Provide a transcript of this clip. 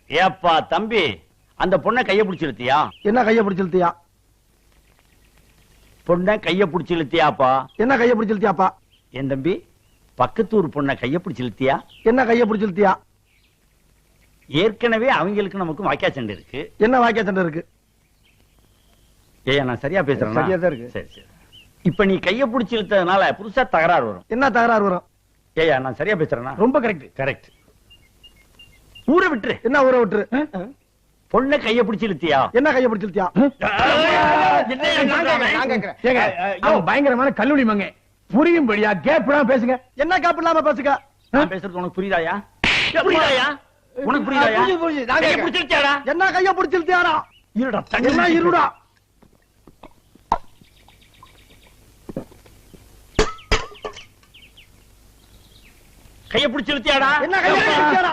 ஏப்பா தம்பி, அந்த பொண்ணை கைய பிடிச்சு இழுத்தியா? என்ன கைய பிடிச்சு இழுத்தியா? பொண்ணை கைய பிடிச்சு இழுத்தியாப்பா? என்ன கைய பிடிச்சு இழுத்தியாப்பா? என் தம்பி, பக்கத்தூர் பொண்ணை கைய பிடிச்சு இழுத்தியா? என்ன கைய பிடிச்சு இழுத்தியா? ஏற்கனவே அவங்களுக்கு நமக்கு வாக்கியா சண்டை இருக்கு. என்ன வாக்கியா சண்டை இருக்கு? ஏயா நான் சரியா பேசுறேன்? சரியா தான் இருக்கு. சரி சரி. இப்ப நீ கைய பிடிச்சு இழுத்ததுனால புதுசா தகராறு வரும். என்ன தகராறு வரும்? ஏயா நான் சரியா பேசுறேன்னா? ரொம்ப கரெக்ட். கரெக்ட். ஊரை விட்டுரு. என்ன ஊரை விட்டுரு? பொண்ணை கைய பிடிச்சு இழுத்தியா? என்ன கைய பிடிச்சு இழுத்தியா? பயங்கரமான கல்லூரி மங்க புரியும்படியா கேப்லாம் பேசுங்க. என்ன கேப் இல்லாம பேசுங்க. நான் பேசுறது உனக்கு புரியுதாயா? புரியுதாயா? உனக்கு புரியுதாயா? கைய பிடிச்சு இழுத்தியாடா? என்ன கைய பிடிச்சு இழுத்தியாடா? இருடா, என்ன இருடா? கைய பிடிச்சு இழுத்தியாடா? என்ன கைய பிடிச்சு இழுத்தியாடா?